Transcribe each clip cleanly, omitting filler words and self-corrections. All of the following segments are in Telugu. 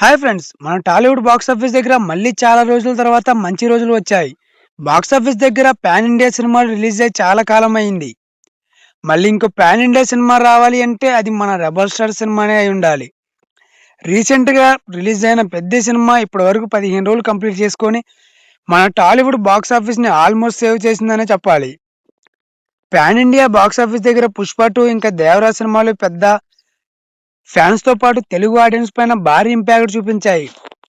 Hi friends! మన టాలీవుడ్ బాక్స్ ఆఫీస్ దగ్గర మళ్ళీ చాలా రోజుల తర్వాత మంచి రోజులు వచ్చాయి. బాక్స్ ఆఫీస్ దగ్గర పాన్ ఇండియా సినిమాలు రిలీజ్ అయ్యి చాలా కాలం అయింది. మళ్ళీ ఇంకో పాన్ ఇండియా సినిమా రావాలి అంటే అది మన 'రెబెల్ స్టార్' సినిమానే అయ్యుండాలి. రీసెంట్‌గా రిలీజ్ అయిన 'పెద్ది' సినిమా ఇప్పటివరకు 15 రోజులు కంప్లీట్ చేసుకొని మన టాలీవుడ్ బాక్స్ ఆఫీస్‌ని ఆల్మోస్ట్ సేవ్ చేసిందనే చెప్పాలి. పాన్ ఇండియా బాక్స్ ఆఫీస్ దగ్గర 'పుష్ప 2' ఇంకా 'దేవరా' సినిమాలు పెద్ద ఫ్యాన్స్‌తో పాటు తెలుగు ఆడియన్స్ పైన భారీ ఇంపాక్ట్ చూపించాయి.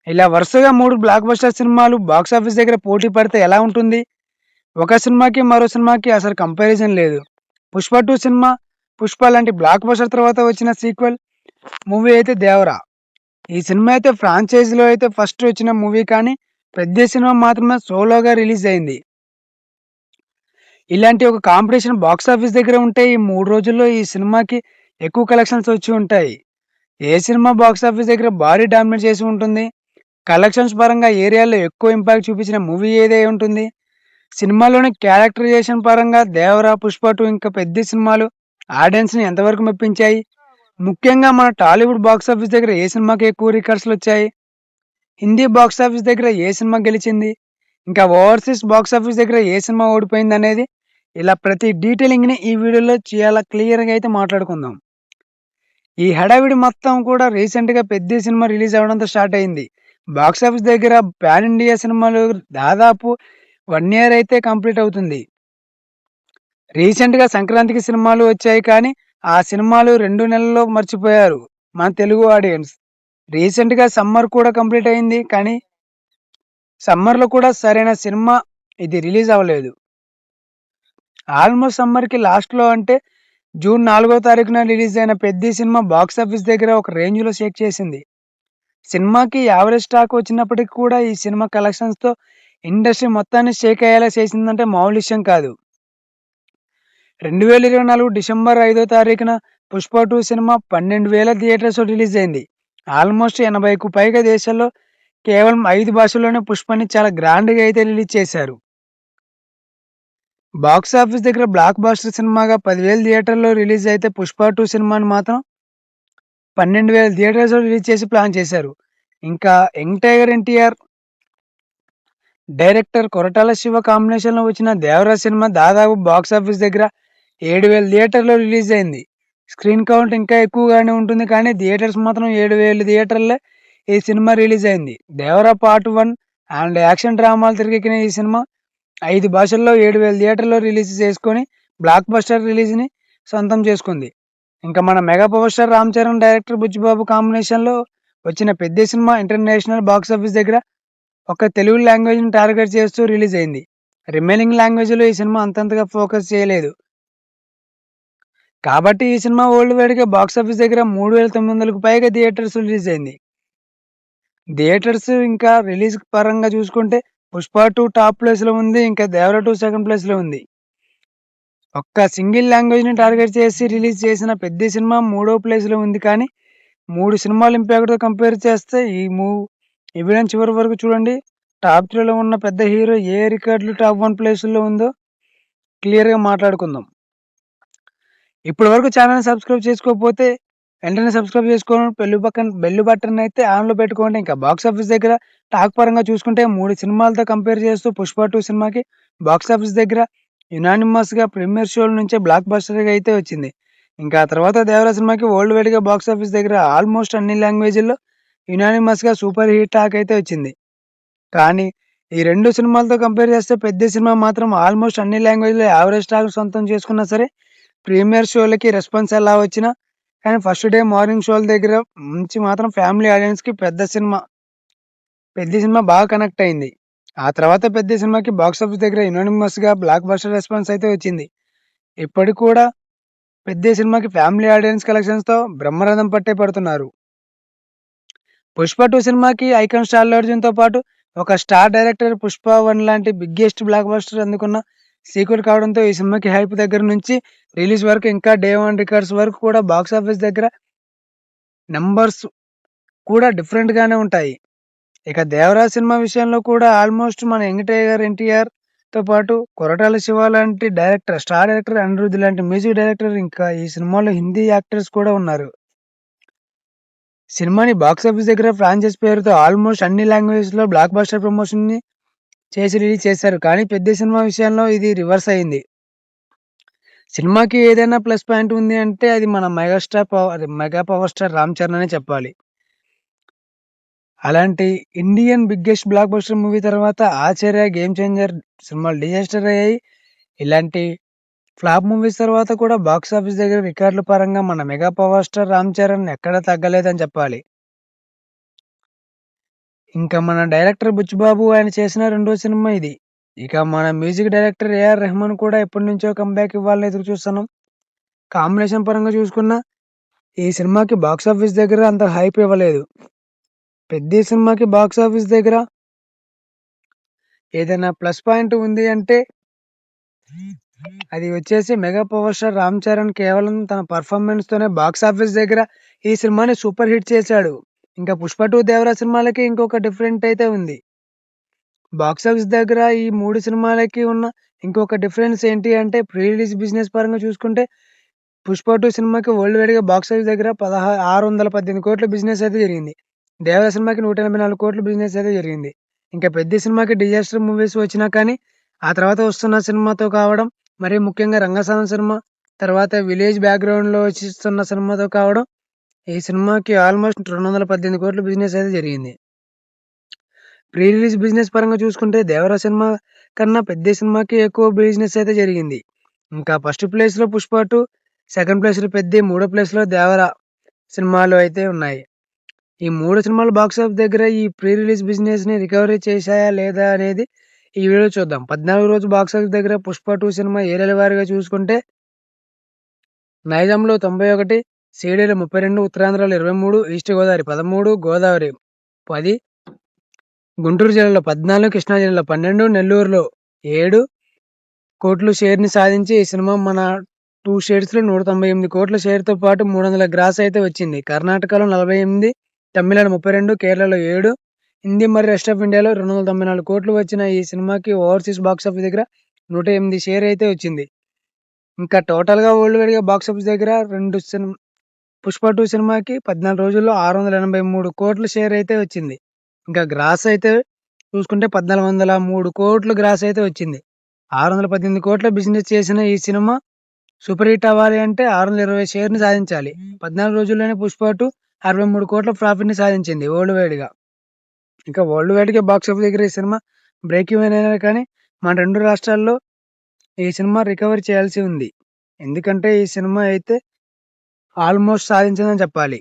ఇలా వరుసగా 3 బ్లాక్ బస్టర్ సినిమాలు బాక్సాఫీస్ దగ్గర పోటీ పడితే ఎలా ఉంటుంది? ఒక సినిమాకి, మరో సినిమాకి అసలు కంపారిజన్ లేదు. 'పుష్ప 2' సినిమా 'పుష్ప' లాంటి బ్లాక్ బస్టర్ తర్వాత వచ్చిన సీక్వెల్ మూవీ అయితే 'దేవర'. ఈ సినిమా అయితే ఫ్రాంచైజీలో అయితే ఫస్ట్ వచ్చిన మూవీ కానీ, 'పెద్ది' సినిమా మాత్రమే సోలోగా రిలీజ్ అయింది. ఇలాంటి ఒక కాంపిటీషన్ బాక్సాఫీస్ దగ్గర ఉంటే ఈ 3 రోజుల్లో ఈ సినిమాకి ఎక్కువ కలెక్షన్స్ వచ్చి ఉంటాయి. ఏ సినిమా బాక్సాఫీస్ దగ్గర భారీ డామినేట్ చేసి ఉంటుంది? కలెక్షన్స్ పరంగా ఏరియాలో ఎక్కువ ఇంపాక్ట్ చూపించిన మూవీ ఏదై ఉంటుంది? సినిమాలోని క్యారెక్టరైజేషన్ పరంగా 'దేవర', 'పుష్ప 2' ఇంకా 'పెద్ది' సినిమాలు ఆడియన్స్‌ని ఎంతవరకు మెప్పించాయి? ముఖ్యంగా మన టాలీవుడ్ బాక్సాఫీస్ దగ్గర ఏ సినిమాకి ఎక్కువ రికార్డ్స్‌లొచ్చాయి? హిందీ బాక్సాఫీస్ దగ్గర ఏ సినిమా గెలిచింది? ఇంకా ఓవర్సీస్ బాక్సాఫీస్ దగ్గర ఏ సినిమా ఓడిపోయిందనేది ఇలా ప్రతి డీటెయిలింగ్‌ని ఈ వీడియోలో చాలా క్లియర్‌గా అయితే మాట్లాడుకుందాం. ఈ హడావిడి మొత్తం కూడా రీసెంట్‌గా 'పెద్ది' సినిమా రిలీజ్ అవ్వడంతో స్టార్ట్ అయింది. బాక్సాఫీస్ దగ్గర పాన్ ఇండియా సినిమాలు దాదాపు 1 ఇయర్ అయితే కంప్లీట్ అవుతుంది. రీసెంట్‌గా సంక్రాంతికి సినిమాలు వచ్చాయి కానీ, ఆ సినిమాలు 2 నెలల్లో మర్చిపోయారు మన తెలుగు ఆడియన్స్. రీసెంట్‌గా సమ్మర్ కూడా కంప్లీట్ అయింది. కానీ, సమ్మర్‌లో కూడా సరైన సినిమా ఇది రిలీజ్ అవ్వలేదు. ఆల్మోస్ట్ సమ్మర్‌కి లాస్ట్‌లో అంటే జూన్ 4వ తారీఖున రిలీజ్ అయిన 'పెద్ది' సినిమా బాక్సాఫీస్ దగ్గర ఒక రేంజ్‌లో షేక్ చేసింది. సినిమాకి యావరేజ్ టాక్ వచ్చినప్పటికి కూడా ఈ సినిమా కలెక్షన్స్‌తో ఇండస్ట్రీ మొత్తాన్ని షేక్ అయ్యేలా చేసిందంటే మామూలు విషయం కాదు. 2024 డిసెంబర్ 5వ తారీఖున 'పుష్ప 2' సినిమా 12,000 థియేటర్స్‌లో రిలీజ్ అయింది. ఆల్మోస్ట్ 80కు పైగా దేశాల్లో కేవలం 5 భాషల్లోనే 'పుష్పని' చాలా గ్రాండ్‌గా అయితే రిలీజ్ చేశారు. బాక్సాఫీస్ దగ్గర బ్లాక్ బస్టర్ సినిమాగా 10,000 థియేటర్‌లో రిలీజ్ అయితే 'పుష్ప 2' సినిమాని మాత్రం 12,000 థియేటర్స్‌లో రిలీజ్ చేసి ప్లాన్ చేశారు. ఇంకా young tiger NTR director Koratala Shiva కాంబినేషన్‌లో వచ్చిన 'దేవరా' సినిమా దాదాపు బాక్సాఫీస్ దగ్గర 7,000 థియేటర్‌లో రిలీజ్ అయింది. స్క్రీన్ కౌంట్ ఇంకా ఎక్కువగానే ఉంటుంది కానీ థియేటర్స్ మాత్రం 7,000 థియేటర్లే ఈ సినిమా రిలీజ్ అయింది. 'దేవరా పార్ట్ 1' అండ్ యాక్షన్ డ్రామాలు తెరకెక్కిన ఈ సినిమా 5 భాషల్లో 7,000 థియేటర్‌లో రిలీజ్ చేసుకొని బ్లాక్ బస్టర్ రిలీజ్‌ని సొంతం చేసుకుంది. ఇంకా మన mega power star 'Ram Charan' director 'Buchibabu' కాంబినేషన్‌లో వచ్చిన 'పెద్ది' సినిమా ఇంటర్నేషనల్ బాక్సాఫీస్ దగ్గర ఒక్క తెలుగు లాంగ్వేజ్‌ని టార్గెట్ చేస్తూ రిలీజ్ అయింది. రిమైనింగ్ లాంగ్వేజ్‌లో ఈ సినిమా అంతంతగా ఫోకస్ చేయలేదు. కాబట్టి ఈ సినిమా వరల్డ్ వైడ్‌గా బాక్సాఫీస్ దగ్గర 3,900కు పైగా థియేటర్స్ రిలీజ్ అయింది. థియేటర్స్ ఇంకా రిలీజ్ పరంగా చూసుకుంటే 'పుష్ప 2' టాప్ ప్లేస్‌లో ఉంది. ఇంకా 'దేవర 2' సెకండ్ ప్లేస్‌లో ఉంది. ఒక్క సింగిల్ లాంగ్వేజ్‌ని టార్గెట్ చేసి రిలీజ్ చేసిన 'పెద్ది' సినిమా మూడో ప్లేస్‌లో ఉంది. కానీ 3 సినిమాల ఇంపాక్ట్‌తో కంపేర్ చేస్తే ఈ వీడియోని చివరి వరకు చూడండి. టాప్ 3లో ఉన్న పెద్ద హీరో ఏ రికార్డులు టాప్ 1 ప్లేసుల్లో ఉందో క్లియర్‌గా మాట్లాడుకుందాం. ఇప్పటి వరకు ఛానెల్‌ని సబ్స్క్రైబ్ చేసుకోకపోతే వెంటనే సబ్స్క్రైబ్ చేసుకోండి. బెల్ బటన్ అయితే ఆన్‌లో పెట్టుకోండి. ఇంకా బాక్స్ ఆఫీస్ దగ్గర టాక్ పరంగా చూసుకుంటే 3 సినిమాలతో కంపేర్ చేస్తూ 'పుష్ప 2' సినిమాకి బాక్స్ ఆఫీస్ దగ్గర యునానిమస్‌గా ప్రీమియర్ షోల నుంచే బ్లాక్ బస్టర్‌గా అయితే వచ్చింది. ఇంకా ఆ తర్వాత 'దేవరా' సినిమాకి వరల్డ్ వైడ్‌గా బాక్స్ ఆఫీస్ దగ్గర ఆల్మోస్ట్ అన్ని లాంగ్వేజ్‌ల్లో యునానిమస్‌గా సూపర్ హిట్ టాక్ అయితే వచ్చింది. కానీ ఈ 2 సినిమాలతో కంపేర్ చేస్తే 'పెద్ది' సినిమా మాత్రం ఆల్మోస్ట్ అన్ని లాంగ్వేజ్‌లో యావరేజ్ టాక్ సొంతం చేసుకున్నా సరే ప్రీమియర్ షోలకి రెస్పాన్స్ ఎలా వచ్చినా కానీ ఫస్ట్ డే మార్నింగ్ షోల దగ్గర నుంచి మాత్రం ఫ్యామిలీ ఆడియన్స్‌కి 'పెద్ది' సినిమా బాగా కనెక్ట్ అయింది. ఆ తర్వాత 'పెద్ది' సినిమాకి బాక్స్ ఆఫీస్ దగ్గర యునానిమస్‌గా బ్లాక్ బస్టర్ రెస్పాన్స్ అయితే వచ్చింది. ఇప్పటికి కూడా 'పెద్ది' సినిమాకి ఫ్యామిలీ ఆడియన్స్ కలెక్షన్స్‌తో బ్రహ్మరథం పట్టే పడుతున్నారు. 'పుష్ప 2' సినిమాకి ఐకాన్ స్టార్ అల్లు అర్జున్‌తో పాటు ఒక స్టార్ డైరెక్టర్ 'పుష్ప 1' లాంటి బిగ్గెస్ట్ బ్లాక్ బస్టర్ అందుకున్న సీక్వెల్ కావడంతో ఈ సినిమాకి హైప్ దగ్గర నుంచి రిలీజ్ వరకు ఇంకా డే 1 రికార్డ్స్ వరకు కూడా బాక్స్ ఆఫీస్ దగ్గర నంబర్స్ కూడా డిఫరెంట్ గానే ఉంటాయి. ఇక 'దేవరా' సినిమా విషయంలో కూడా ఆల్మోస్ట్ మన యంగ్ టైగర్ ఎన్టీఆర్‌తో పాటు కొరటాల శివ లాంటి స్టార్ డైరెక్టర్, అనిరుద్ లాంటి మ్యూజిక్ డైరెక్టర్ ఇంకా ఈ సినిమాలో హిందీ యాక్టర్స్ కూడా ఉన్నారు. సినిమాని బాక్సాఫీస్ దగ్గర ఫ్రాంచైజ్ పేరుతో ఆల్మోస్ట్ అన్ని లాంగ్వేజెస్‌లో బ్లాక్ బస్టర్ ప్రమోషన్‌ని చేసి రిలీజ్ చేశారు. కానీ పెద్ద సినిమా విషయంలో ఇది రివర్స్ అయింది. సినిమాకి ఏదైనా ప్లస్ పాయింట్ ఉంది అంటే అది మన mega power star Ram Charan అనే చెప్పాలి. అలాంటి Indian biggest block buster movie తర్వాత 'ఆచార్య', 'గేమ్ చేంజర్' సినిమాలు డిజాస్టర్ అయ్యాయి. ఇలాంటి ఫ్లాప్ మూవీస్ తర్వాత కూడా బాక్స్ ఆఫీస్ దగ్గర రికార్డుల పరంగా మన mega power star Ram Charan ఎక్కడా తగ్గలేదని చెప్పాలి. ఇంకా మన డైరెక్టర్ బుచ్చిబాబు ఆయన చేసిన రెండో సినిమా ఇది. ఇక మన మ్యూజిక్ డైరెక్టర్ ఏఆర్ రెహమాన్ కూడా ఎప్పటినుంచో కంబ్యాక్ ఇవ్వాలని ఎదురు చూస్తున్నాం. కాంబినేషన్ పరంగా చూసుకున్నా ఈ సినిమాకి బాక్స్ ఆఫీస్ దగ్గర అంత హైప్ ఇవ్వలేదు. పెద్ద సినిమాకి బాక్స్ ఆఫీస్ దగ్గర ఏదైనా ప్లస్ పాయింట్ ఉంది అంటే అది వచ్చేసి mega power star Ram Charan కేవలం తన పర్ఫార్మెన్స్ తోనే బాక్స్ ఆఫీస్ దగ్గర ఈ సినిమాని సూపర్ హిట్ చేశాడు. ఇంకా 'పుష్ప 2' 'దేవరా' సినిమాలకి ఇంకొక డిఫరెంట్ అయితే ఉంది. బాక్స్ ఆఫీస్ దగ్గర ఈ 3 సినిమాలకి ఉన్న ఇంకొక డిఫరెన్స్ ఏంటి అంటే ప్రీ రిలీజ్ బిజినెస్ పరంగా చూసుకుంటే 'పుష్ప 2' సినిమాకి వరల్డ్ వైడ్‌గా బాక్స్ ఆఫీస్ దగ్గర 618 కోట్ల బిజినెస్ అయితే జరిగింది. 'దేవరా' సినిమాకి 184 కోట్ల బిజినెస్ అయితే జరిగింది. ఇంకా పెద్ద సినిమాకి డిజాస్టర్ మూవీస్ వచ్చినా కానీ ఆ తర్వాత వస్తున్న సినిమాతో కావడం, మరీ ముఖ్యంగా 'రంగస్థలం' సినిమా, తర్వాత విలేజ్ బ్యాక్‌గ్రౌండ్‌లో వచ్చిస్తున్న సినిమాతో కావడం ఈ సినిమాకి ఆల్మోస్ట్ 218 కోట్ల బిజినెస్ అయితే జరిగింది. ప్రీ రిలీజ్ బిజినెస్ పరంగా చూసుకుంటే 'దేవరా' సినిమా కన్నా పెద్ద సినిమాకి ఎక్కువ బిజినెస్ అయితే జరిగింది. ఇంకా ఫస్ట్ ప్లేస్‌లో 'పుష్ప 2', సెకండ్ ప్లేస్‌లో 'పెద్ది', మూడో ప్లేస్‌లో 'దేవరా' సినిమాలు అయితే ఉన్నాయి. ఈ 3 సినిమాలు బాక్స్ ఆఫీస్ దగ్గర ఈ ప్రీ రిలీజ్ బిజినెస్‌ని రికవరీ చేశాయా లేదా అనేది ఈ వీడియోలో చూద్దాం. 14 రోజు బాక్స్ ఆఫీస్ దగ్గర 'పుష్ప 2' సినిమా ఏరియాల వారీగా చూసుకుంటే నైజాంలో 91, సీడీలో 32, ఉత్తరాంధ్రలో 23, ఈస్ట్ గోదావరి 13, గోదావరి 10, గుంటూరు జిల్లాలో 14, కృష్ణా జిల్లాలో 12, నెల్లూరులో 7 కోట్లు షేర్‌ని సాధించి ఈ సినిమా మన 2 స్టేట్స్‌లో 198 కోట్ల షేర్‌తో పాటు 300 గ్రాస్ అయితే వచ్చింది. కర్ణాటకలో 48, తమిళనాడు 32, కేరళలో 7, హిందీ మరియు రెస్ట్ ఆఫ్ ఇండియాలో 294 కోట్లు వచ్చిన ఈ సినిమాకి ఓవర్సీస్ బాక్స్ ఆఫీస్ దగ్గర 108 షేర్ అయితే వచ్చింది. ఇంకా టోటల్‌గా వరల్డ్ వైడ్‌గా బాక్స్ ఆఫీస్ దగ్గర 'పుష్ప 2' సినిమాకి 14 రోజుల్లో 683 కోట్ల షేర్ అయితే వచ్చింది. ఇంకా గ్రాస్ అయితే చూసుకుంటే 1403 కోట్లు గ్రాస్ అయితే వచ్చింది. 618 కోట్ల బిజినెస్ చేసిన ఈ సినిమా సూపర్ హిట్ అవ్వాలి అంటే 620 షేర్‌ని సాధించాలి. 14 రోజుల్లోనే 'పుష్ప 2' 63 కోట్ల ప్రాఫిట్‌ని సాధించింది వరల్డ్ వైడ్‌గా. ఇంకా వరల్డ్ వైడ్‌గా బాక్స్ ఆఫీస్ దగ్గర ఈ సినిమా బ్రేక్ ఈవెన్ అయినా కానీ మన 2 రాష్ట్రాల్లో ఈ సినిమా రికవరీ చేయాల్సి ఉంది. ఎందుకంటే ఈ సినిమా అయితే ఆల్మోస్ట్ సాధించిందని చెప్పాలి.